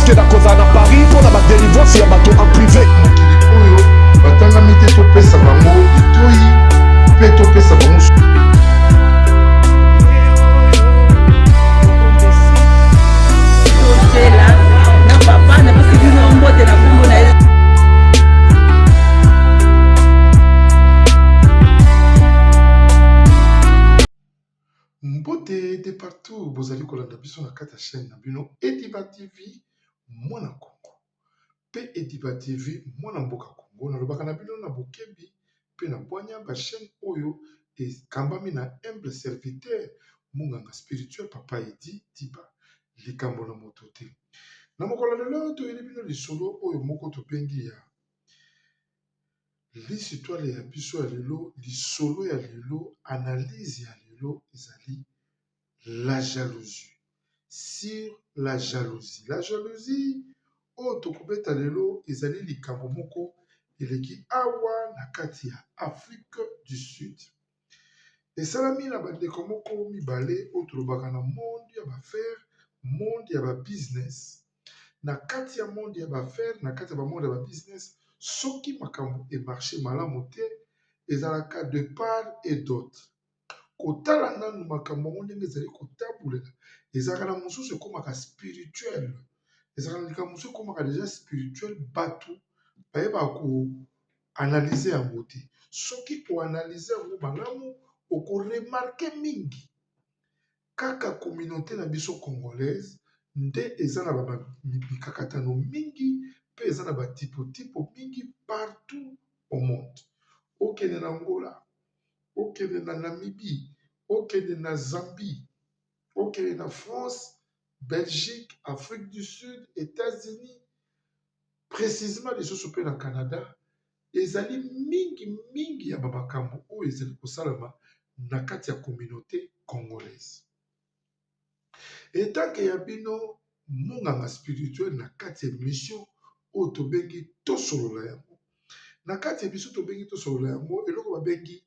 eske nakoza na Paris mpo na badelivrance ya bato en privé. Oyo batangami te topesa bango litoi mpe topesa bango na papa na pesi bino mbote na kombo na mbote de partout bozali kolanda biso na kati ya chaîne na bino Ediba TV mwana Congo mpe Ediba TV mwana mboka Congo nalobaka na bino na bokebi mpe na bwanya ba chaîne oyo ekambami na humble serviteur munganga spirituel papa Edi Diba likambo na moto te na mokolo lelo toyeli bino lisolo oyo moko tobengi ya lisitwale ya biso ya lelo lisolo ya lelo analyse ya lelo ezali la jalousie sur la jalousie. La jalousie oyo tokobeta lelo ezali likambo moko eleki awa na kati ya Afrique du Sud esalami na bandeko moko mibale oyo tolobaka na monde ya baffaire monde ya babusiness na kati ya monde ya baffaire na kati ya bamonde ya babusiness soki makambo emarche malamu te ezalaka de part et d'autre kotala nanu makambo yango ndenge ezali kotabulela ezalaka na mosusu ekomaka spirituel ezalaka na likambo mosusu ekomaka deja spirituel bato bayebaka koanalyze yango te soki koanalyze yango malamu okoremarke mingi kaka communauté na biso congolaise nde eza na bikakatano mingi mpe eza na batipotipo mingi partout au monde okende na Angola okende na Namibie okende na Zambie okende na France Belgique Afrique du Sud États-Unis précisément lisusu mpe na Canada ezali mingi ya bamakambo oyo ezali kosalama na kati ya communauté congolaise etanke ya bino munganga spirituel na kati ya mission oyo tobengi tosolola yango na kati ya biso tobengi tosolola yango eloko babengi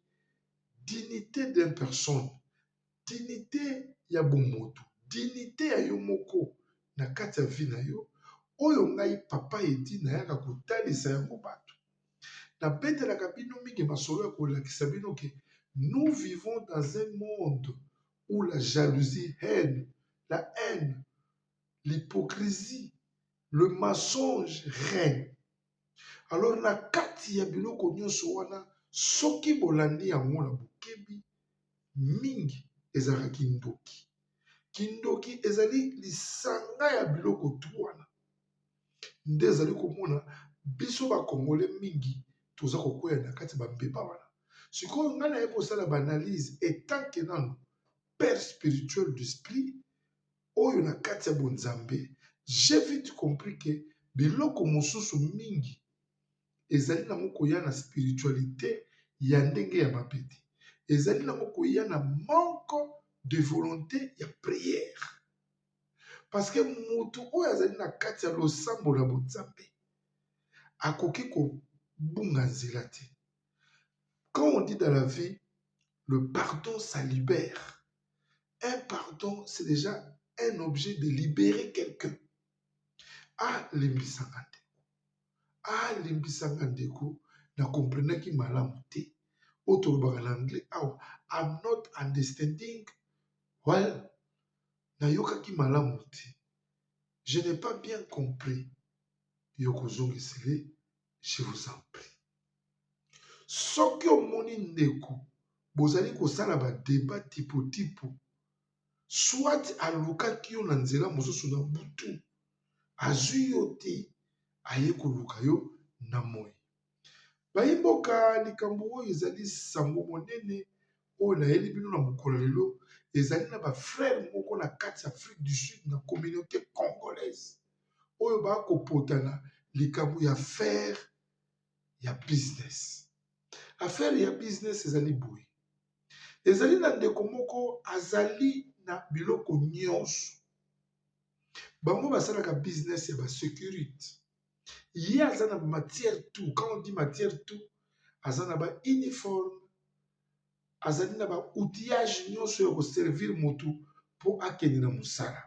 dignité d'une personne dignité ya bomoto dignité ya yo moko na kati ya vie na yo oyo ngai papa Edi nayaka kotalisa yango bato nabetelaka bino mingi masolo ya kolakisa bino ke nous vivons dans un monde où la jalousie la haine l'hypocrisie le mensonge règne alors na kati ya biloko nyonso wana soki bolandi yango na bokebi mingi ezalaka kindoki ezali lisanga ya biloko tu wana nde ezali komona biso bakongole mingi toza kokwea na kati ya bambeba wana sikoyo ngai naye kosala baanalyse etanke nano père spirituel d'esprit oyo na kati ya bonzambe j'ai vite compris ke biloko mosusu mingi ezali nango koya na spiritualité ya ndenge ya mabe te ezali nango koya na manque de volonté ya prière parce que moto oyo azali na kati ya losambo na bonzambe akoki kobunga nzela te quand on dit dans la vie le pardon ça libère un pardon c'est déjà un objet de libérer quelqu'un limbisanga ndeko na comprenaki malamu te oyo tolobaka na anglais awa I'm not understanding well nayokaki malamu te je n'ai pas bien compris yokozongisele je vous en prie soki omoni ndeko bozali kosala badeba tipo soit alukaki yo na nzela mosusu na butu azwi yo te aye koluka yo na moi bayimboka likambo oyo ezali sango monene oyo nayeli bino na mokolo lelo ezali na bafrère moko na kati ya Afrique du Sud na communauté congolaise oyo bakopotana likambo ya affaire ya business ezali boye ezali na ndeko moko azali na biloko nyonso bango basalaka business ya basécurité ye aza na matière tout quand on dit matière tout aza na bauniforme azali na baoutillage nyonso ya koservir motu mpo akende na mosala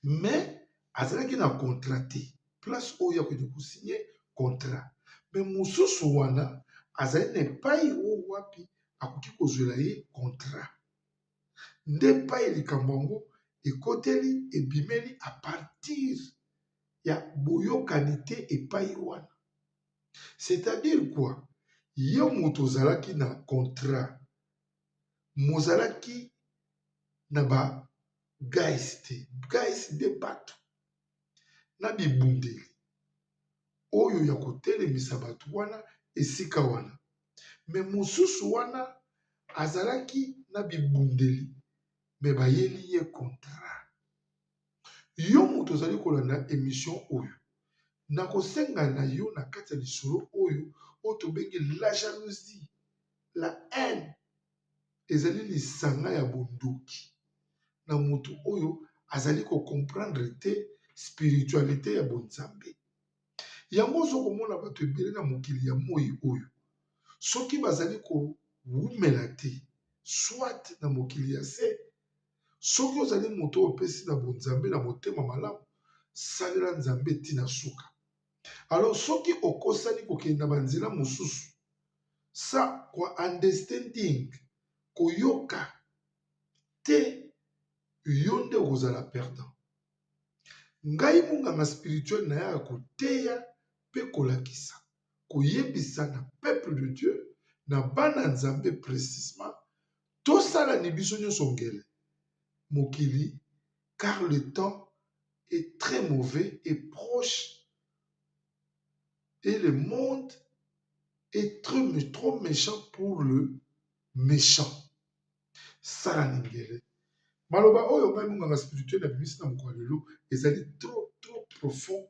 mais azalaki na contrat te place oyo akoki kosigner contrat me mosusu wana azali na epai oyo wapi akoki kozwela ye contrat nde epai likambo yango ekoteli ebimeli a partir ya boyokani te epai wana. C'est-à-dire quoi? Yo moto ozalaki na contrat mozalaki na ba guys te guys de bato na bibundeli oyo ya kotelemisa bato wana esika wana me mosusu wana azalaki na bibundeli me bayeli ye contrat. Yo moto ozali kolanda émission oyo nakosenga na yo na kati ya lisolo oyo tobengi la jalousie la haine ezali lisanga ya bondoki na moto oyo azali comprendre te spiritualité ya bonzambe. Yango ozokomona bato ebele na mokili ya moi oyo soki bazali kowumela te soit na mokili ya se soki ozali moto opesi na bonzambe na motema malamu salela nzambe ntina suka. Alors soki okosani kokenda banzela mosusu sa kwa understanding koyoka te yo nde okozala perdant. Ngai munganga spirituel na ya koteya pe kolakisa koyebisa na peuple de Dieu na bana nzambe précisément tosala ni biso nyonso ngele mokili car le temps est très mauvais et proche et le monde est trop méchant pour le méchant. Sala ningele maloba oyo ngai munganga spirituel na bimisi na mokolo lelo ezali trop profond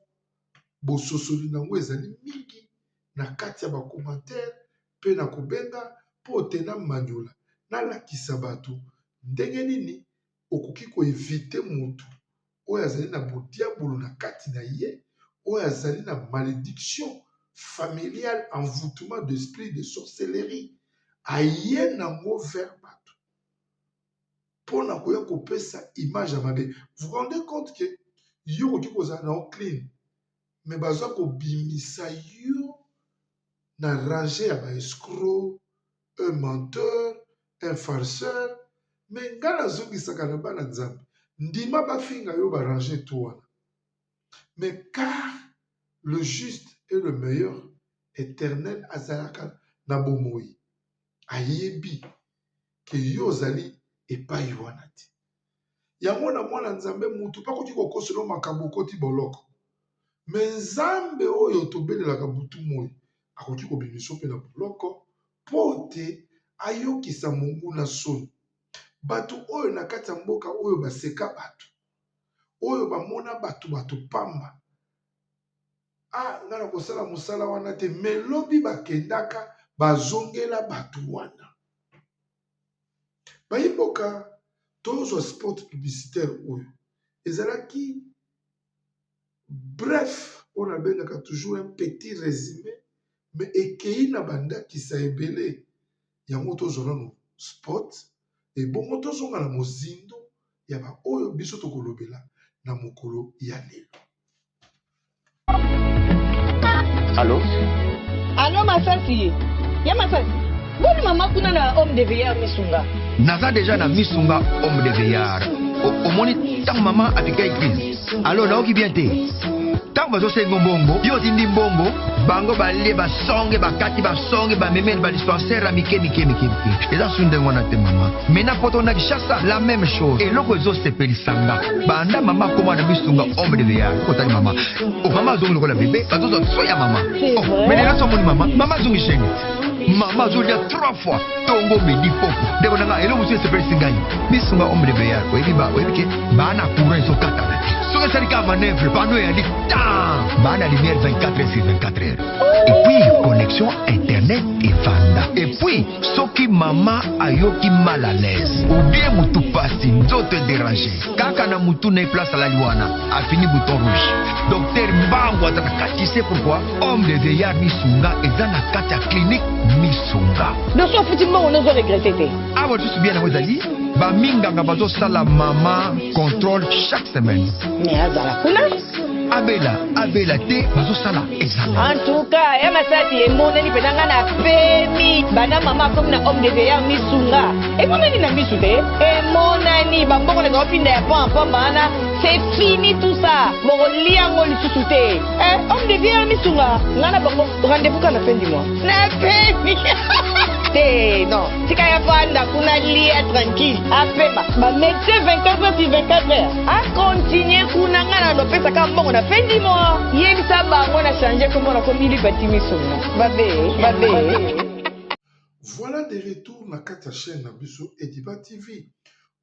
bososoli nango ezali mingi na kati ya bakommentaire pe na kobenga po tena manyola nalakisa bato ndenge nini okoki koevite motu oyo azali na bodiabolo na kati na ye oyo azali na malédiction familiale, envoûtement d'esprit de sorcellerie aye nango vers bato mpona koya kopesa image ya mabe. Vous rendez compte que yo okoki kozala na clean me bazwa kobimisa yo na range ya baescroc, un menteur, un farceur. Me nga nazongisaka na bana nzambe ndima bafinga yo barange to wana mais car le juste et le meilleur éternel azalaka na bomoi ayebi ke yo ozali epai wana te. Yango na mwana nzambe mutu pakoki kokosela makambo koti boloko me nzambe oyo tobelelaka butu moi akoki kobimisa mpe na boloko mpo te ayokisa mongu na soni bato oyo na kati ya mboka oyo baseka bato oyo bamona bato pamba nga na kosala mosala wana te me lobi bakendaka bazongela bato wana bayimboka tozwa spot publicitaire oyo ezalaki bref on abengaka toujours un petit résumé mais ekei na bandakisa ebele yango tozwa nano spot ebongo tozonga na mozindo ya baoyo biso tokolobela na mokolo ya lelo. Allô Masasi. Ya Masasi. Boni mama kuna na homme de veillard misunga. Naza déjà na misunga homme de veillard. Omoni tant maman afika église. Alors naoki bien te. Tant bazo se ngombongo, yo tindi mbongo, bango balie basonge bakati basonge ba memel ba dispensaire a mike. Eza sunde ngona te mama. Mena poto na kishasa la même chose. Et loko zo se pelisanga. Banda mama koma na misunga homme de veillard. Kotali mama. O mama zongi lokola bébé, bazo zo soya mama. Oh, mais là somoni mama zongi chéni. Mama zongi 3 fois. Tongo midi popo. Deko nanga elo musu se pelisinga. Misunga homme de veillard. Oyebi ke bana courant so kata. Soka sarika manœuvre pano ya di bana lumière 24 heures. Et puis connexion internet et fanda. Et puis soki mama ayoki mal à l'aise ou bien mutu pasi nzoto dérangé kaka na mutu na place à la liwana a fini bouton rouge. Docteur Mbango ataka, tu sais pourquoi homme de veillard misunga eza na kati ya clinique misunga. donc so futi mbongo nozo regrette te. Awa tusu bien nango ezali baminganga bazosala mama contrôle chaque semaine. Mais azala kuna abela te bazosala ezala. en tout cas ya masati emoneli mpenza nga na pemi bana mama akomi na homme de veillard misunga emonani na misu te emonani bambongo na kaopinda ya pamba wana c'est fini tout ça bokolia yango lisusu te homme de veillard misunga nga na bango rendez-vous ka na fin du mois na pemi te non tika ya vanda kuna lia tranquille apema bamédecin 24 heures sur 24 heures akontinue kuna nga na lopesaka mbongo na fin du mois yebisa bango na change kombo na komili batimisunga babe. Voilà des retours na kati ya chaîne na biso Ediba TV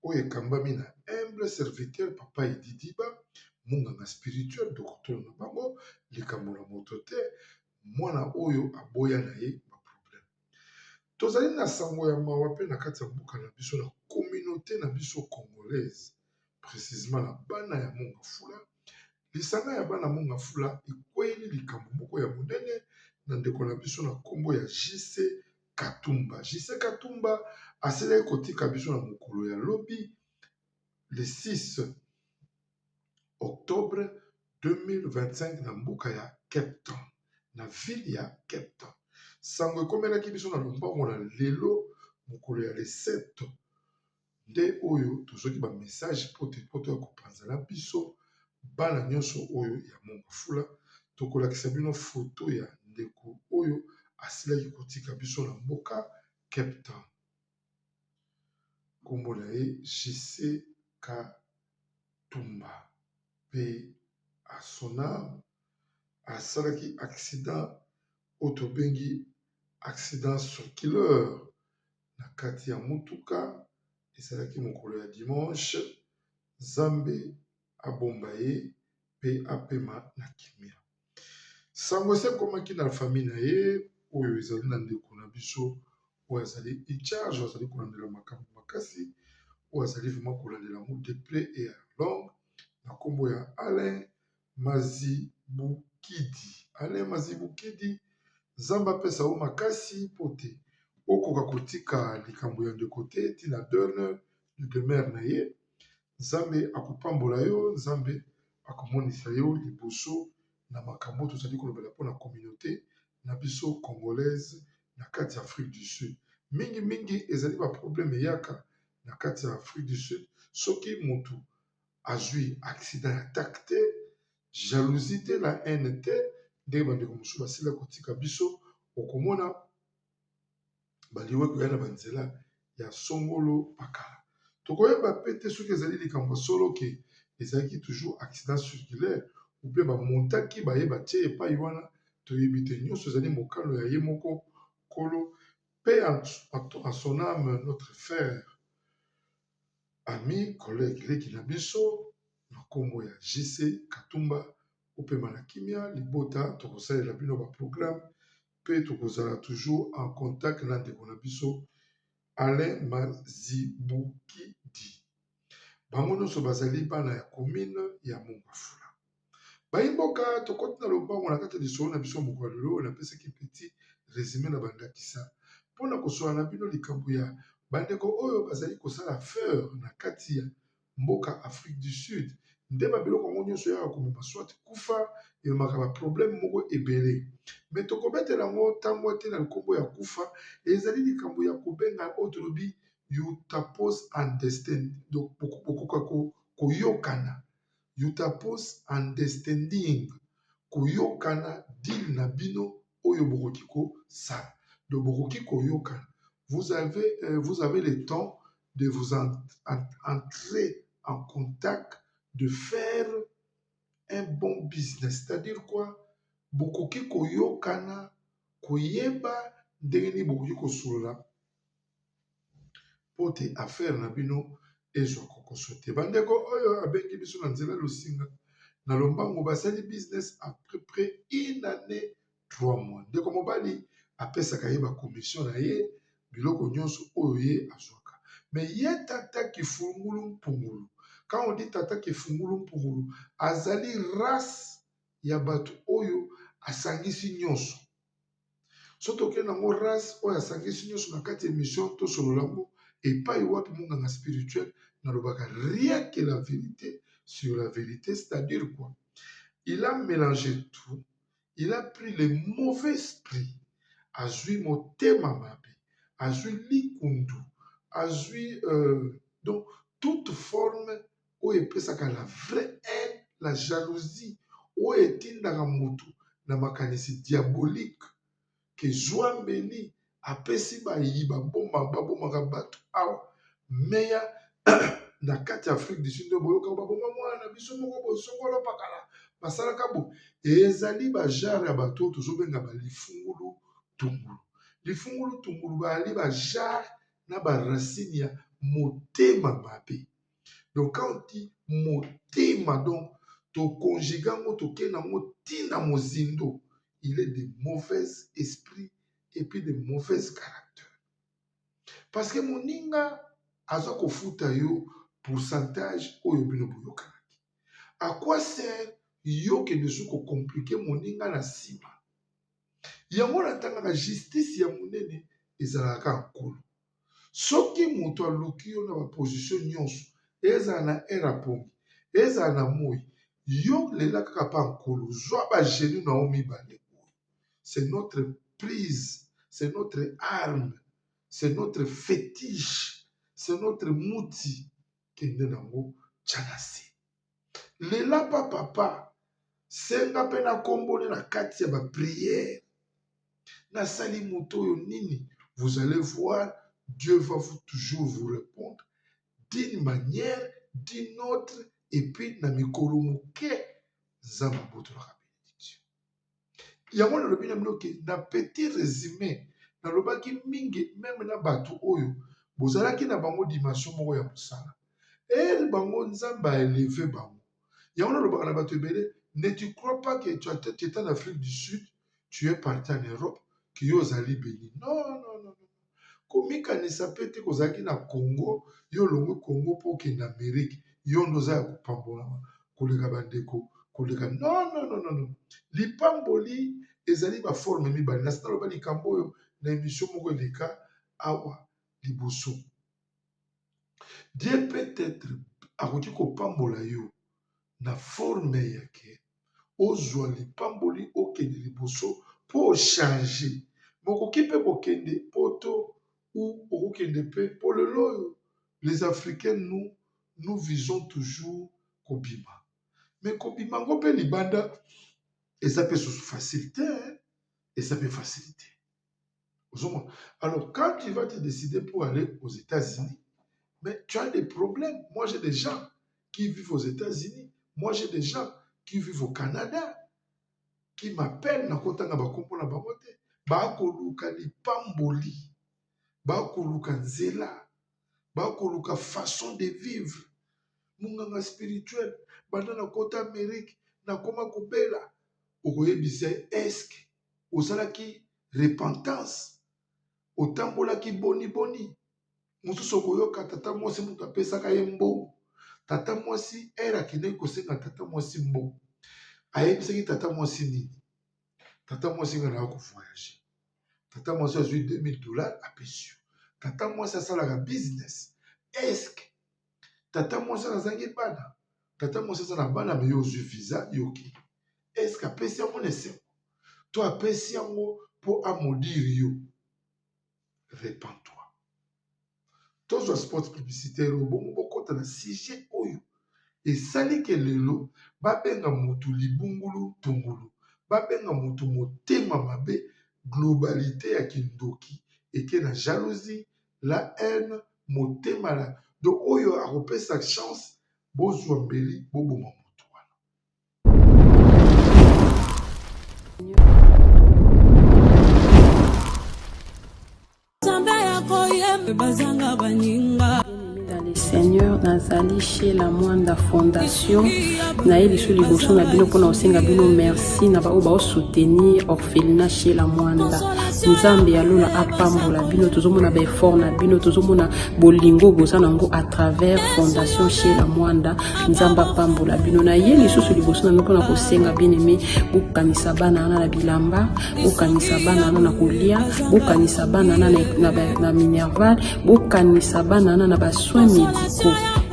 oyo ekambami na humble serviteur papa Edidiba munganga spirituel docteur na bango likambo na moto te mwana oyo aboya na ye baproblème. Tozali na sango ya mawa mpe na kati ya mboka na biso na communauté na biso congolaise précisément na bana ya Monga Fula. Lisanga ya bana Monga Fula ekweli likambo moko ya monene na ndeko na biso na kombo ya JC Katumba. JC Katumba aselaki kotika biso na mokolo ya lobi le 6 octobre 2025 na mboka ya Cape Town na ville ya Cape Town. Sango ekomelaki biso na lombango na lelo mokolo ya le 7 nde oyo tozoki ba message poto ya kopanzala biso bana nyonso oyo ya Monga Fula tokolakisa bino foto ya ndeko oyo asilaki kotika biso na mboka Cape Town. Kombo na ye JC Katumba pe asona asalaki accident oyo tobengi accident circulaire na kati ya motuka ezalaki mokolo ya dimanche. Nzambe abomba ye pe apema na kimia. Sango ese ekomaki na famille na ye oyo ezali na ndeko na biso oyo azali incharge azali kolandela makambo makasi oyo azali vraiment kolandela mo de près et à longue na kombo ya Alain Mazibukidi. Alain Mazibukidi Nzambe apesa yo makasi po te okoka kotika likambo ya ndeko te tina donneur de demeure na ye. Nzambe akopambola yo, Nzambe akomonisa yo liboso na makambo tozali kolobela mpona communauté na biso congolaise na kati ya Afrique du Sud. Mingi ezali ba problème yaka na kati ya Afrique du Sud soki motu azwi accident ya tak te, jalousie te na haine te ndenge bandeko mosusu basila kotika biso okomona baliwe koya na banzela ya songolo pakala. Tokoyeba pe te soki ezali likambo solo ke ezalaki toujours accident circulaire ou bien bamontaki bayeba tie epai wana toyebi te nyonso ezali mokano ya ye moko kolo pe en son âme notre frère ami collègue leki na biso na kombo ya JC Katumba opema na kimia libota tokosalela bino baprogramme pe tokozala toujours en contact na ndeko na biso Alain Mazibukidi. Bango nyonso bazali bana ya commune ya Monga Fula. Bayimboka tokoti na lobango na kati ya lisolo na biso mokolo lelo napesaki petit résumé na bandakisa mpona kosola na bino likambo ya bandeko oyo bazali kosala affaire na kati ya mboka Afrique du Sud nde babiloko yango nyonso yaka komema swati kufa ememaka baproblème moko ebele me tokobetela yango ntango te na likombo ya kufa ezali likambo ya kobenga oyo tolobi you tapos understand donc bokoka koyokana you tapos understanding koyokana deal na bino oyo bokoki kosala donc bokoki koyokana vous avez le temps de vous entrer en contact de faire un bon business. C'est-à-dire quoi? Bokoki koyokana koyeba ndenge ni bokoki kosolola po te affaire na bino ezwa kokoso te. Bandeko oyo abengi biso na nzela losinga na lombango basali business à peu près une année 3 mois. Ndeko mobali apesaka ye bakomission na ye biloko nyonso oyo ye azwaka. Mais ye tata kifungulu mpungulu. Quand on dit tata kifungulu mpungulu, azali race ya bato oyo asangisi nyonso. Soto ke nango race oya sangisi nyonso na kati émission to solo lango et pas wapi munganga spirituel na lobaka rien que la vérité sur la vérité, c'est-à-dire quoi? Il a mélangé tout. Il a pris les mauvais esprits. Azui motema mabe, azui likundu, azui donc toute forme où il peut s'accorder la vraie haine, la jalousie, où est-il dans la moto, dans ma canisse diabolique, que Joambeli a pesi ba yiba bomba batu awa meya na kati Afrique du Sud boyoka ba bomba mwana biso moko bo songolo pakala basala kabo ezali ba jare ya bato tozobenga ba lifungulu tungulu. Lifungulu tungulu bali ba jare na ba racine ya motema mabe. Donc quand on dit motema, donc to conjugango to kenango tina mozindo, il est de mauvais esprits et puis de mauvais caractères. Parce que moninga azo kofuta yo pourcentage oyo bino boyokanaki. À quoi sert yo ke de soko compliquer moninga na sima? Yango na tanga la justice ya monene ezalaka nkolo. Soki moto aluki yo na ba position nyonso, eza na erapongi, eza na moi, yo lela kaka pa nkolo, zwa ba genu na omi bale. C'est notre prise, c'est notre arme, c'est notre fétiche, c'est notre mouti kende nango chanasi. Lela pa papa, senga pe na kombone na kati ya ba prière. Na sali moto yo nini, vous allez voir, Dieu va toujours vous répondre d'une manière, d'une autre, et puis na mikolo moke zamba boto la bénédiction. Yango na lobi na bloqué na petit résumé na lobaki mingi même na bato oyo bozalaki na bango dimension moko ya mosala. Et bango nzamba élevé bango. Yango na lobaka na bato ebele, ne tu crois pas que tu étais en Afrique du Sud, tu es parti en Europe, que yo zali béni. Non. Komikanisa pete kozaki na Congo, yo longo Congo po ke na Amérique, yo ndoza ya kopambola koleka bandeko, koleka non. Lipamboli ezali ba forme mibali. Na sita loba likambo oyo na émission moko eleka awa liboso. Dieu peut-être akoki kopambola yo na forme yake. Ozwa lipamboli okende liboso po changer. Moko kipe kokende poto ou au Kendepe, pour le lot, les Africains, nous visons toujours Kobima. Mais Kobima, on peut libanda, et ça peut sous facilité, hein? Et ça peut faciliter. Alors, quand tu vas te décider pour aller aux États-Unis, mais tu as des problèmes. Moi, j'ai des gens qui vivent aux États-Unis. Moi, j'ai des gens qui vivent au Canada, qui m'appellent, na kota na bakompo na bamote, bakoluka lipamboli. Bakoluka nzela, bakoluka façon de vivre, munganga spirituel, bandana kota Amérique, na koma kobela, okoyebise eske, osalaki repentance, otambolaki boni, mususu okoyoka tata mwasi mutu apesaka ye mbongo, tata mwasi era kine kosenga tata mwasi mbongo, ayebisaki tata mwasi nini, tata mwasi nga na voyager. Tata mwasi azui $2000 à pesio. Tata mwasi asalaka business. Est-ce que tata mwasi azangi bana? Tata mwasi azana bana me yo ozui visa yoki. Est-ce que apesi yango nesemo? To apesi yango po amodiri yo. Répands-toi. Tozwa spot publicitaire bongo bokota na sujet oyo. Esali ke lelo babenga mutu libungulu tungulu. Babenga mutu motema mabe. Globalité ya kindoki et que la jalousie, la haine, motema la donc oyo a repé sa chance bozwa mbeli boboma moto wana. Seigneur nazali chez la Mwanda Fondation na ye lisu liboso na bino mpona kosenga bino merci na bao baosoutenir orphelinat chez la Mwanda. Nzambe alola apambola bino, tozomona baeffort na bino, tozomona bolingo boza nango à travers Fondation chez la Mwanda. Nzambe apambola bino na ye lisusu liboso na bino mpona kosenga bien-aimé, bokanisa bana na bilamba, bokanisa bana na kolia, bokanisa bana na minerval, bokanisa bana na basoins médicaux.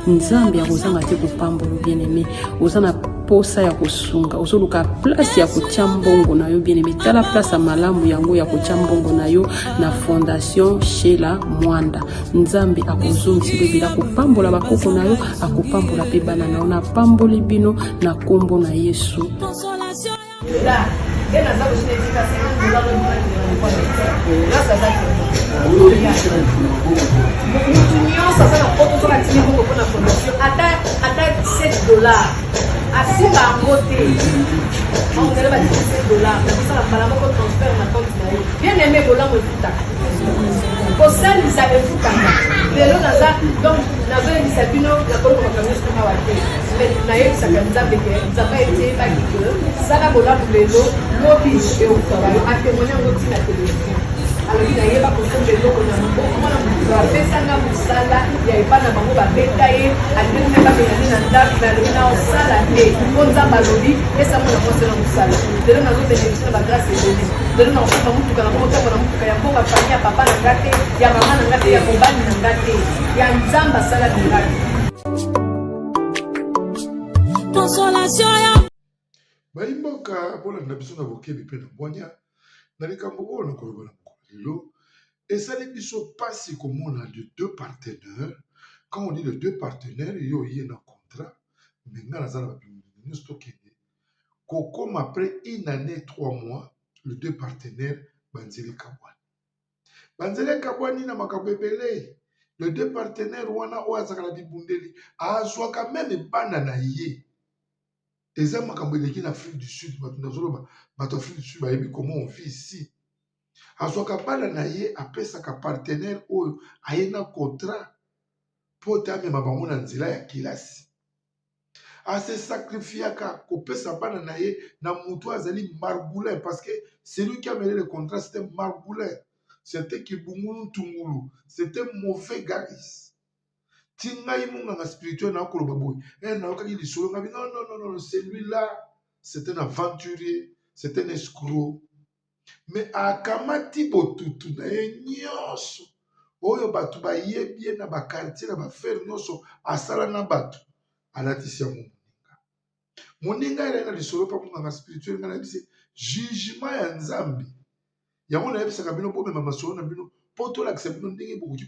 Nzambe akozanga te kopambola bien-aimé, ozana posa ya kosunga, ozoluka place ya kotia mbongo na yo bien-aimé. Tala place ya malamu yango ya kotia mbongo na yo na Fondation chez la Mwanda. Nzambe akozongisa bila kopambola bakoko na yo, akopambola pe bana na yo na pamboli bino na kombo na Yesu. kosalisa efutanga lelo naza donc nazoyebisa bino nakolo makamisi awa te nayebisaka nzambe ke nzambe eteyebaki ke sala bolamu lelo lobi eutaka yo atemone yango ntina televizio alobi nayeba kosomba eloko na mona moto apesanga mosala ya epa na bango babeta ye alingi babengani na ndako me alobi na osala te po nzambe alobi esa mona mwasi na mosala lelo nazobenefisi na bagrase ebele lelo nakokomba motuka na motambo na motuka ya mbongo fami ya papa na nga te ya mama na nga te ya mobali na nga te ya nzambe asala na nga te. bayimboka bolanda biso na bokebi mpe na bwanya na likambo oyo na koloba na mokolo lelo esali biso mpasi komona de deux partenaires. Quand on dit les deux partenaires yo ye na contrat me nga naza na bapimeli nyonso tokende kokoma après une année 3 mois les deux partenaires banzeli kabwani na makambo ebele. Les deux partenaires wana oyo azaka na bibundeli azwaka meme bana na ye. Eza makambo eleki na Afrique du Sud, bato Afrique du Sud bayebi comment on vit ici. Azwaka bana na ye apesaka partenaire oyo aye na contrat po te amema bango na nzela ya kilasi. Ase sacrifiaka kopesa bana na ye na mutu azali margoulin parce que celui qui a mené le contrat c'était margoulin, c'était Kibungulu Tungulu, c'était mauvais garis. Tingai munganga spirituel na koloba boy. Na okaki lisolo ngabi non, celui-là c'est un aventurier, c'est un escroc. Mais akamati botutu na nyonso oyo batu ba yebie na ba quartier na ba fer nyonso asala na batu alatisia moninga ela na lisolo pa munganga spirituel ngana bise jugement ya nzambe yango na yebisa kabino bo mema masolo na bino poto la kisa bino ndenge bokuti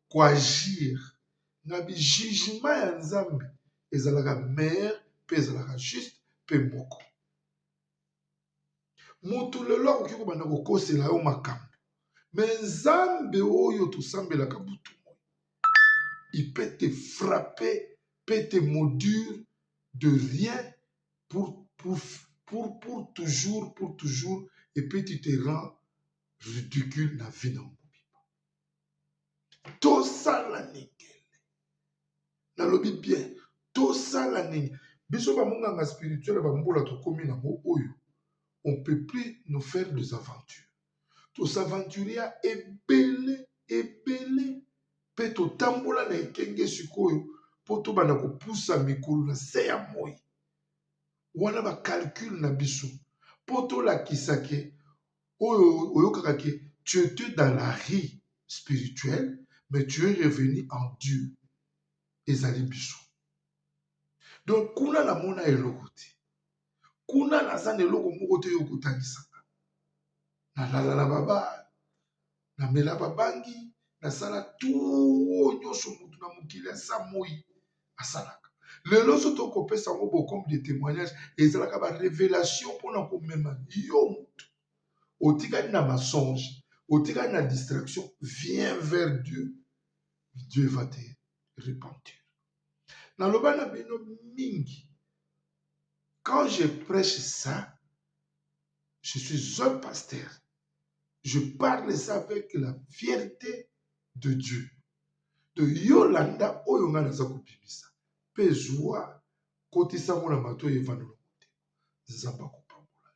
ko agir na bi jugement ya nzambe ezalaka meilleur pe ezalaka juste pe moko. Mutu lelo akoki kobanda kokosela yo makambo me nzambe oyo tosambelaka butu il peut te frapper, peut te maudire de rien pour toujours et puis tu te rends ridicule na vie na mobimba. Tosala ningele nalobi bien tosala nini biso bamonganga spirituel bambola tokomi nango oyo on ne peut plus nous faire des aventures. Tous aventuriers ebele pe to tambola na ekenge sikoyo po to bana ko poussa mikolo na se ya moi. Wana ba calcul na biso po to la kisake oyo kakake tu étais dans la vie spirituelle mais tu es revenu en Dieu. Ezali biso. Donc kuna na mona eloko te. Kuna na zane eloko moko te yo kotangisaka. Na lala na baba, na mela babangi, na sala tout nyonso mutu na mokili asa moi asalaka. Lelo so to kopesa ngo bokombe de témoignage ezalaka ba révélation pona komema yo mutu. Otikali na mensonge, otikali na distraction, viens vers Dieu. Dieu va te repentir. Na loba na bino mingi. Quand je prêche ça, je suis un pasteur. Je parle ça avec la fierté de Dieu. to yolanda oyo nga naza kobimisa mpe zwa kotisango na mato evandelo motema nzambe akopambola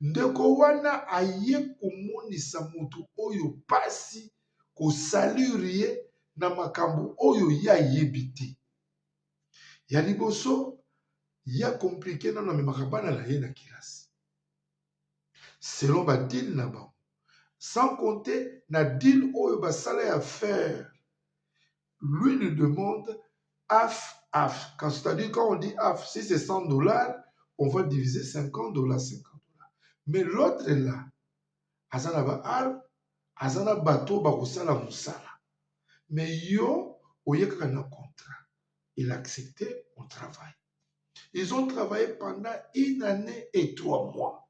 ndeko wana aye komonisa moto oyo pasi kosaliri ye na makambo oyo ye ayebi te ya liboso ya komplike nano amemaka bana na ye na kilasi selon badile na bango sans compter na dile oyo basala ya faire lui lui demande af. C'est-à-dire quand on dit af, si c'est $100, on va diviser $50, $50. Mais l'autre est là. Azana ba arme, azana bateau bakosala musala. Mais yo, oyeka na contrat. Il a accepté, on travaille. Ils ont travaillé pendant 1 année et 3 mois.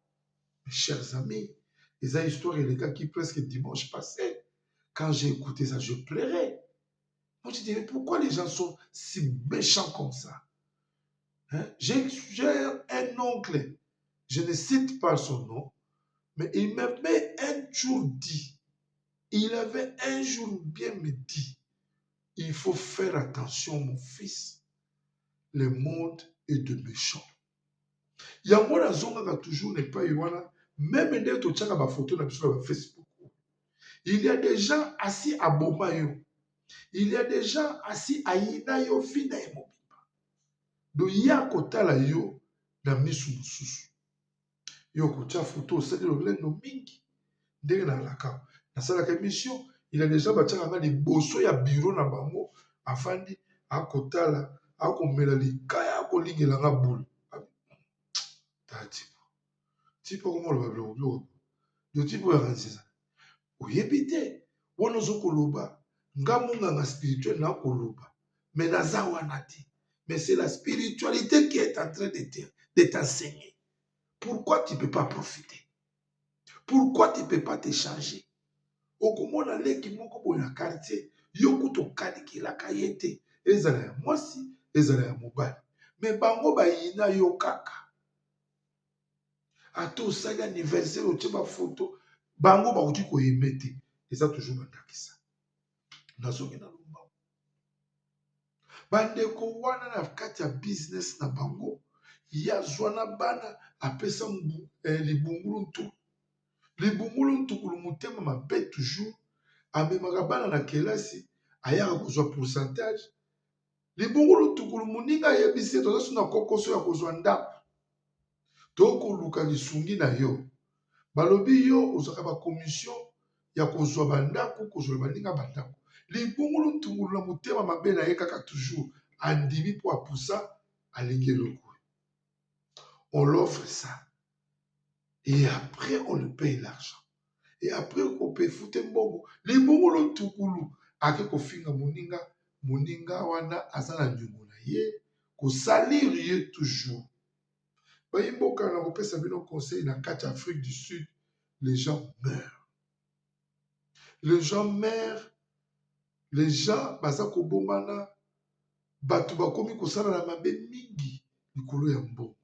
Mes chers amis, les histoires et les gars qui presque dimanche passé, quand j'ai écouté ça, je pleurais. Moi, je disais, mais pourquoi les gens sont si méchants comme ça? Hein? J'ai un oncle, je ne cite pas son nom, mais il m'avait un jour dit, il avait un jour bien me dit, il faut faire attention, mon fils, le monde est de méchants. Il y a moi la zone qui toujours n'est pas Yoana, même dès que tu as ma photo sur Facebook. Il y a des gens assis à Bomayo. Il y a des gens assis à Inayo Fina et Mobiba. Donc, il y a kotala yo na misu mususu. Yo kotia photo, c'est le lien no mingi. Dès na laka. Na sala ka mission, il y a des gens qui ont des bosso ya bureau na bango afandi a kotala a komela likaya ko lingela nga boule. Tati. Tipo comment le bablo. Yo tipo ya kanisa. Oyebite, wono zo koloba. Ngamunga nga spirituel na koloba. Mais naza wana te. Mais c'est la spiritualité qui est en train de t'enseigner. Pourquoi tu ne peux pas profiter? Pourquoi tu ne peux pas te changer? Okomona leki moko boye na quartier, yoku to kaniki la kayete, ezala ya mwasi, ezala ya mobali. Mais bango ba yina yo kaka. Ato osali anniversaire otie ba photo, bango ba uti ko yemete. Eza toujours bandakisa. Nazongi na lumba. Bandeko wana na kati ya business na bango ya zwana bana apesa libungulu ntu libungulu ntukulu mutema mabe toujours amemaka bana na kelasi ayaka kozwa pourcentage libungulu ntukulu muninga ayebisi tozosi na kokoso ya kozwa ndako tokoluka lisungi na yo balobi yo ozwaka bakomission ya kozwa bandako kozwa baninga bandako libungulu ntungulu na mutema mabe na ye kaka toujours andimi po apusa alingi eloko. On l'offre ça. Et après, on le paye l'argent. Et après, on peut foutre un bongo. Libungulu ntungulu ake kofinga muninga wana azana nyungu na ye ko salir ye toujours. Bayimboka na kopesa bino conseil na kati Afrique du Sud, les gens meurent. Les gens meurent. Les gens baza kobomana bato bakomi kosala na mabe mingi likolo ya mbongo.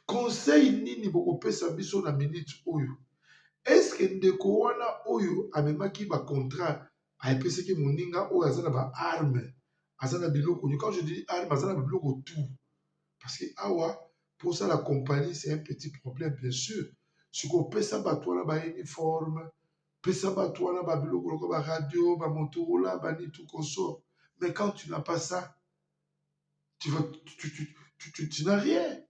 Conseil nini bokopesa biso na minute oyo? Est-ce que ndeko wana oyo amemaki ba contrat ayepesaki moninga oyo aza na ba arme, aza na biloko? Quand je dis arme, aza na biloko tout. Parce que awa pour ça la compagnie c'est un petit problème bien sûr. Si ko pesa bato wana ba uniforme pesa bato wana ba biloko loko ba radio, ba Motorola, ba ni tout consort. Mais quand tu n'as pas ça, tu n'as rien.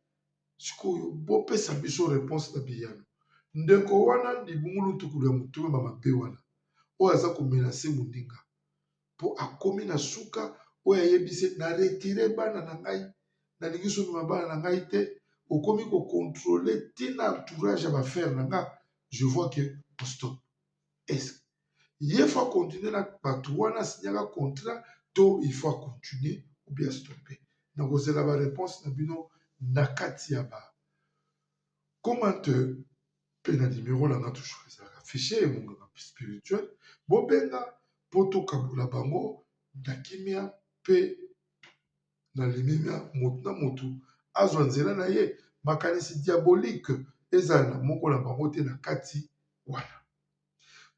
Si ko bo pesa biso réponse na biyano. Ndeko wana libungulu tukulu ya mutume mama pe wana. O aza ko menacer mundinga. Po akomi na suka o yebise na retirer bana na ngai. Na lingiso mi mabana na ngai te. Okomi ko contrôler tina entourage ba faire na nga. Je vois que on stop. Est-ce qu'il faut continuer à signer un contrat, il faut continuer ou bien stopper. Donc, c'est la réponse na Katiaba. Comment te payer numéro là toujours affiché mon spirituel. Bobenga poto kabula bango na kimia pe na limimia motna motu azwanzela na ye makanisi diabolique ezana moko na bango te na kati wana.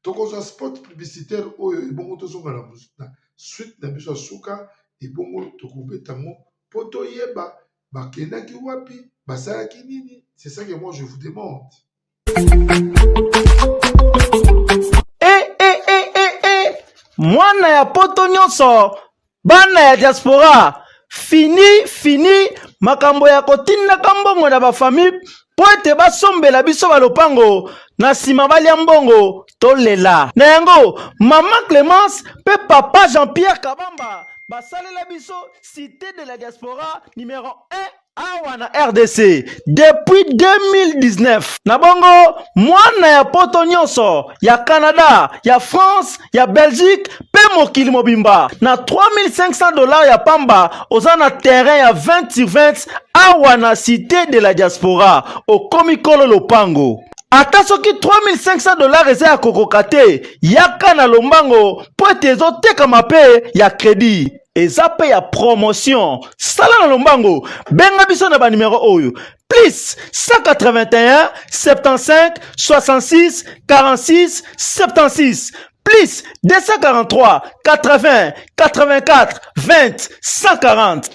tokozwa spot publicitaire oyo ebongo tozonga na suite na biso ya suka ebongo tokobeta ngo mpo toyeba bakendaki wapi basalaki nini. C'est ça que moi je vous demande. Mwana ya poto nyonso bana ya diaspora fini makambo ya kotindaka mbongo na bafamille po ete basombela biso balopango na nsima balia mbongo tolela na yango. Mama Clémence pe papa Jean-Pierre Kabamba basalela biso cité de la diaspora numéro 1 awa na RDC depuis 2019. Na bongo mwana ya poto nyonso ya Canada, ya France, ya Belgique pe mokili mobimba na $3500 ya pamba oza na terrain ya 20/20 awa na cité de la diaspora okomikolo lopango. Ata soki $3500 eza ya kokoka te, yaka na lombango po ete ezotekama pe ya crédit. Eza pe ya promotion. Sala na lombango benga biso na ba numéro oyo plus 181 75 66 46 76 plus 243 80 84 20 140.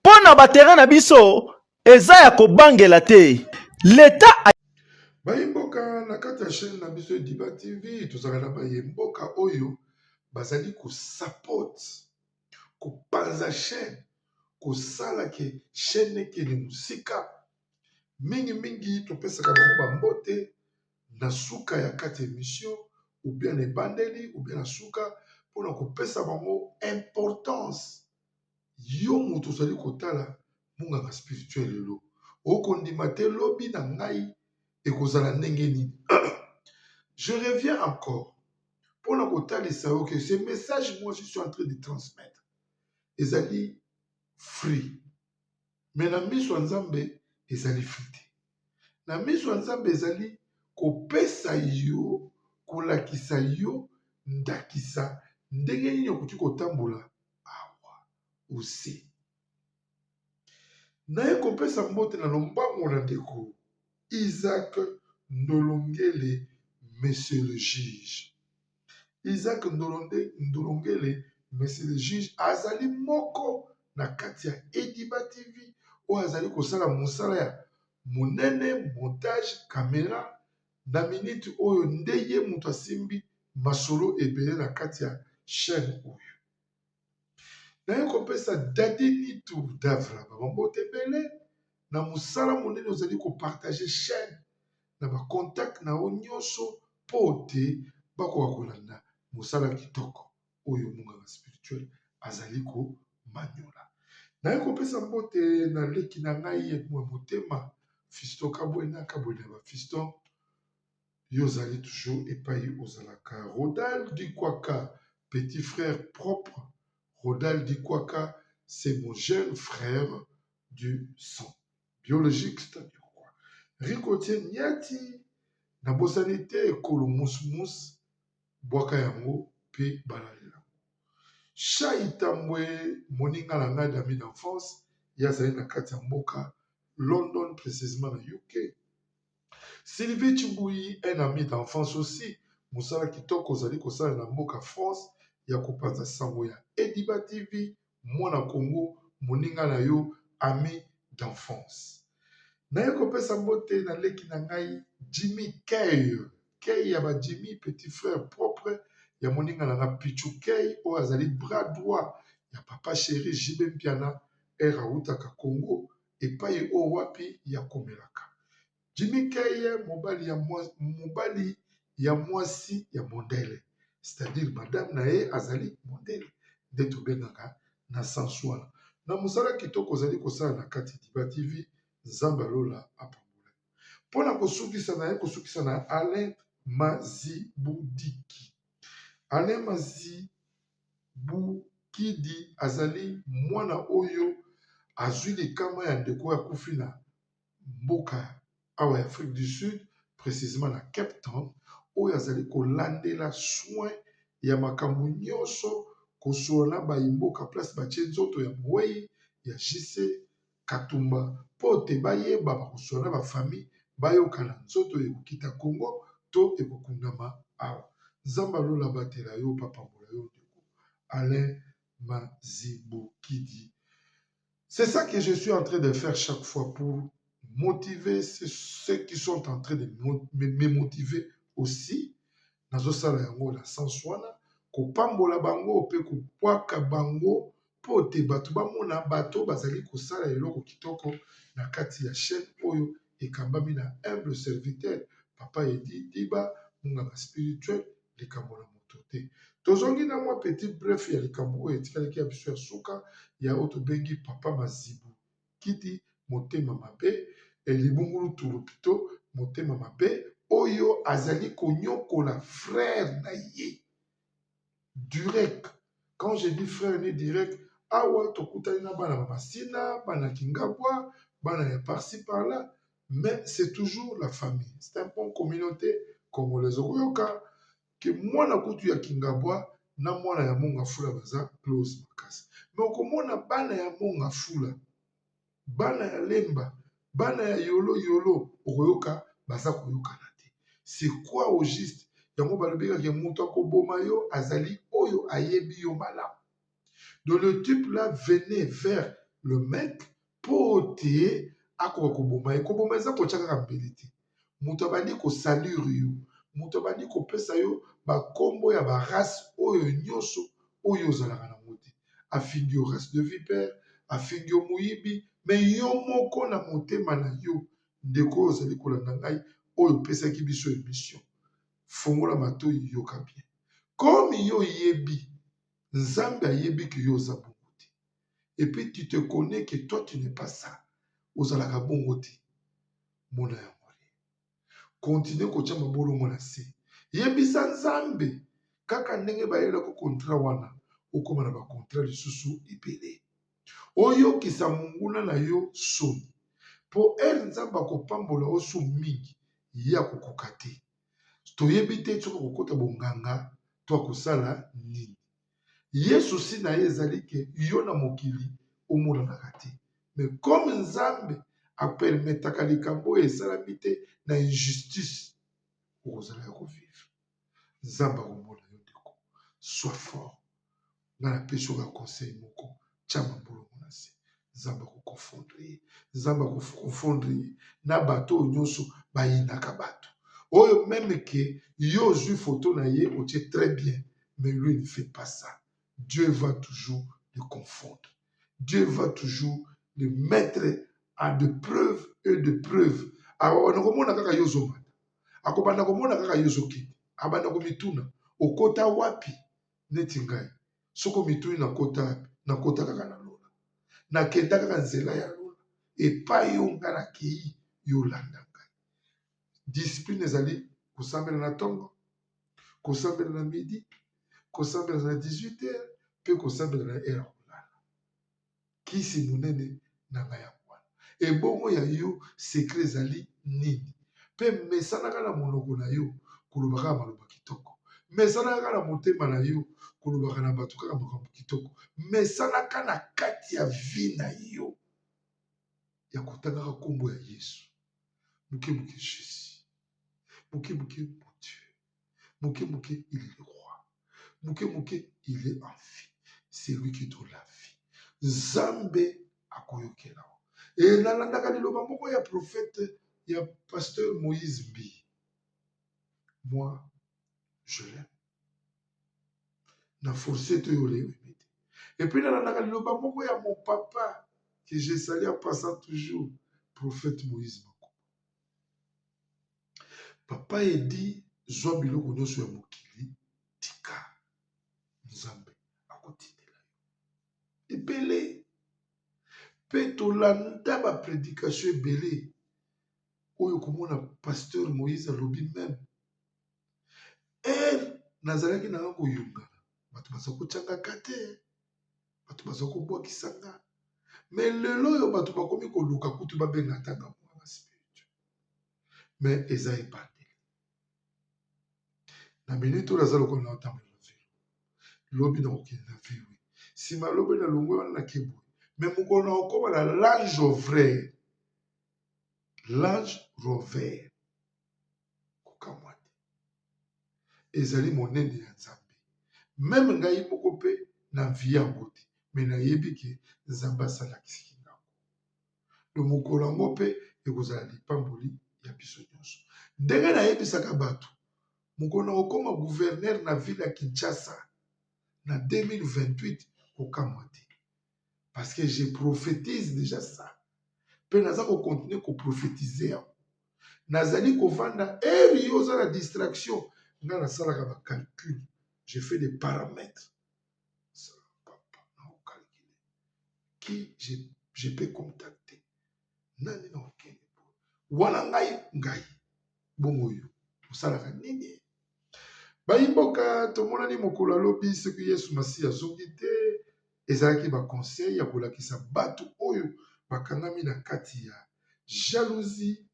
Pona ba terrain na biso eza ya kobangela te. L'État bayemboka na kati ya chaîne na biso Diba TV tozalaka na bayemboka oyo bazali kosupport kopanza chaîne kosala ke chaîne ekende mosika mingi topesaka bango bambote na suka ya kati émission ou bien na ebandeli ou bien na suka mpona kopesa bango importance. Yo moto ozali kotala monganga spirituel lelo okondima te lobi na ngai ekozala ndenge nini. Je reviens encore mpona kotalisa yo ke ce message moi je suis en train de transmettre ezali free, mais na miso ya Nzambe ezali free te. Na miso ya Nzambe ezali kopesa yo kolakisa yo ndakisa ndenge nini okoki kotambola awa ose. Naye kopesa mbote na lombango na ndeko Isaac Ndolongele, monsieur le juge. Isaac Ndolongele, monsieur le juge, azali moko na kati ya Ediba TV oyo azali kosala mosala ya monene montage caméra na minute oyo nde ye moto asimbi masolo ebele na kati ya chaîne oyo. Naye kopesa Dadi Nitu Davra bambote ebele na mosala monene ozali kopartage chaîne na bacontact na o nyonso mpo te bakoka kolanda mosala kitoko oyo monganga spirituel azali komanyola. Naye kopesa mbote na leki na ngai ye motema Fiston Kabwena Fiston yo ozali toujours epai ozalaka. Rodal Dikwaka, petit frère propre. Rodal Dikwaka, c'est mon jeune frère du sang biologique, c'est-à-dire quoi. Ricotier Niati, na bosani te ekolo musmus, bwaka yango pe balalela. Chaitambwe, moninga na ngai d'ami d'enfance, yazali na kati ya mboka London, précisément na UK. Sylvie Chiboui, un ami d'enfance aussi, mosala kitoko ozali kosala na mboka France, ya kopanza sango ya Ediba TV, mwana Congo, moninga na yo, ami d'enfance. Naye kopesa mbote na leki na ngai Jimmy Kay ya ba Jimmy, petit frère propre ya moninga na nga Pichu Kay oyo azali bras droit ya papa chéri Jibe Mpiana era utaka Congo epai o wapi ya komelaka. Jimmy Kay mobali ya mwasi ya modèle, c'est-à-dire madame na ye azali modèle nde tobengaka na sensuala. Na mosala kitoko ozali kosala na kati Diba TV, Nzambe alola apambola. Mpona kosukisa na ye kosukisa na Alain Mazibudiki. Alain Mazibukidi azali mwana oyo azwi likama ya ndeko ya kufi na mboka awa ya Afrique du Sud, précisément na Cape Town, oyo azali kolandela soin ya makambo nyonso kosola bayimboka place batie nzoto ya mwei ya JC Katumba po te bayeba bakosola bafamille bayokana nzoto ekokita Congo to ekokundama awa. Zamba lola batela yo papa mbola yo ndeko. Alain Mazibo qui dit. C'est ça que je suis en train de faire chaque fois pour motiver ceux qui sont en train de me motiver aussi. Nazosala yango na sens wana kopambola bango pe kopwaka bango po te bato bamona bato bazali kosala eloko kitoko na kati ya chaîne oyo ekambami na humble serviteur papa Edi Diba munganga spirituel likambo na moto te. Tozongi na mwa petit bref ya likambo oyo etikalaki ya biso ya suka ya oyo tobengi papa Mazibu kiti motema mabe elibungulu tulu pito motema mabe oyo azali konyokola frère na ye direct. Quand je dis frère ni direct, awa tokutani na bana masina, bana kingabwa, bana ya par-ci par-là, mais c'est toujours la famille. C'est un bon communauté congolaise. Oyoka que mwana kutu ya kingabwa na mwana ya monga fula baza close makasi. Mais okomona bana ya monga fula, bana ya lemba, bana ya yolo yolo, oyoka baza koyokana. C'est quoi au juste? Yango balobeka ke mutu akoboma yo azali oyo ayebi yo malamu. Donc le type là venait vers le mec pour te akoba koboma ye. Koboma eza kotia kaka mbeli te. Mutu abandi ko salure yo. Mutu abandi ko pesa yo ba kombo ya ba race oyo nyonso oyo ozalaka na mote. Afingi yo race de vipère, afingi yo muyibi, mais yo moko na motema na yo ndeko ozali kolanda ngai oyo pesaki biso émission fongola matoyi yoka bien comme yo yebi nzambe ayebi que yo oza bongo te et puis tu te connais que toi tu n'es pas ça ozalaka bongo te mona yango continue kotia mabolongo na se yebisa nzambe kaka ndenge bayelaka contrat wana okoma na bacontrat lisusu ebele oyokisa monguna na yo soni po ele nzambe akopambola oso mingi ya kokoka te toyebi te soki kokota bonganga to akosala nini yesu si na ye ezali ke yo na mokili omonanaka te mais comme nzambe apermetaka likambo oyo esalami te na injustice okozala ya kovivre nzambe akomona yo ndeko sois fort nga napesi oyo conseil moko tia mabolongo na se nzambe akokofondre ye nzambe akofondre ye na bato oyo nyonso bayinaka bato oyo même que yo ozwi photo na ye otie très bien mais lui ne fait pas ça. Dieu va toujours le confondre. Dieu va toujours le mettre à de preuves et de preuves. Anakomona kaka yo zomata akobanda komona kaka yo zokende abanda komituna okota wapi neti ngai soko mituni nakota kaka na lola nakenda kaka nzela ya lola epai yo nga nakei yolanda ngai discipline ezali kosambela na ntongo kosambela na midi kosambela na 18h mpe kosambela na ere kolala kisi monene na ngai ya mwana ebongo ya yo sekre ezali nini mpe mesanaka na monoko na yo kolobaka maloba kitoko mesanaka na motema na yo kolobaka na bato kaka makambo kitoko mesanaka na kati ya vi na yo ya kotangaka nkombo ya yesu moke moke jésus moke moke mon dieu moke moke il est le roi moke moke il est en vie c'est lui qui donne la vie nzambe akoyokela e nalandaka liloba moko ya prophète ya pasteur Moïse Mbi moi je l'aime na forcé to yolewe et puis nalandaka liloba moko ya mon papa que j'ai salué en passant toujours prophète Moïse Mako papa edi zwa biloko nyonso ya mokili tika nzambe akotindela yo ebele mpe tolanda baprédication ebele oyo komona pasteur Moïse alobi meme ere nazalaki nanga koyungana bato baza kotyangaka te bato baza kobwakisanga me lelo oyo bato bakomi koluka kutu babenga tanga mwana spirituel me eza ebandeli na minute oyo aza lokola na otambola na velo lobi na kokende na vewe nsima lobi na longwe wana na keboye me mokolo na okoma na l'ange ouvert l'ange rover kokamwa te ezali monene ya Nzambe. Même ngai moko pe na vie yango te, mais nayebi ke Nzambe asalakisi ngai. Le mokolo yango pe ekozala lipamboli ya biso nyonso. Ndenge nayebisaka bato, mokolo okoma gouverneur na ville ya Kinshasa na 2028 kokamwa te. Parce que je prophétise déjà ça. Pe naza ko continuer ko prophétiser yango. Nazali kovanda eri yoza la distraction. Nga nasalaka ba calcul. Je fais des paramètres. Ça, papa, na calculer. Qui je peux contacter? Nani na okende. Wana ngai. Bongo yo. Osalaka nini? Bayimboka tomonani mokolo alobi soki Yesu Masi azongi te, ezalaki ba conseil ya kolakisa bato oyo bakangami na kati ya jalousie,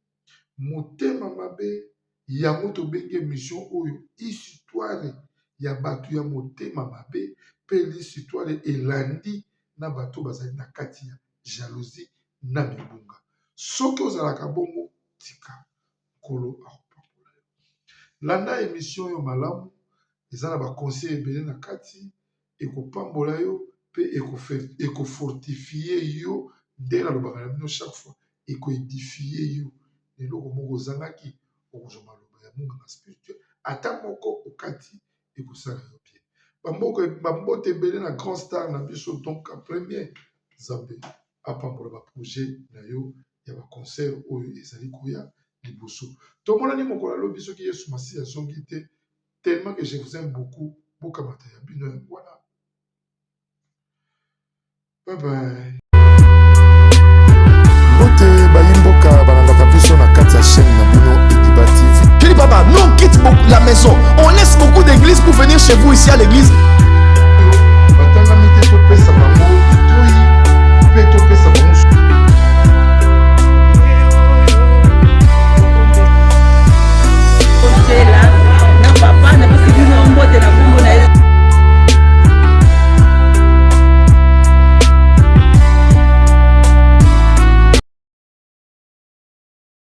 motema mabe, yango tobenge mission oyo histoire ya bato ya motema mabe, pe l'histoire elandi na bato bazali na kati ya jalousie na mibunga. Soki ozalaka bongo tika kolo akopambola yo. Landa émission yo malamu, eza na ba conseil ebele na kati, ekopambola yo pe ekofortifier yo nde nalobaka na bino chaque fois, ekoédifier yo. Eloko moko ozangaki okozwa maloba ya monganga spirituel, ata moko okati ekosala yo bien. Bambote ebele na grand star na biso, donc en premier Nzambe apambola ba projet na yo ya ba concert oyo ezali koya liboso. Tomonani mokolo alobi soki Yesu Masi azongi te, tellement que je vous aime beaucoup. Bokamata ya bino ya voilà. Bye bye. Bote bayimboka balangaka biso na kati ya chaîne na bino Ediba TV. Je dis papa, nous on quitte la maison. On laisse beaucoup d'églises pour venir chez vous ici à l'église.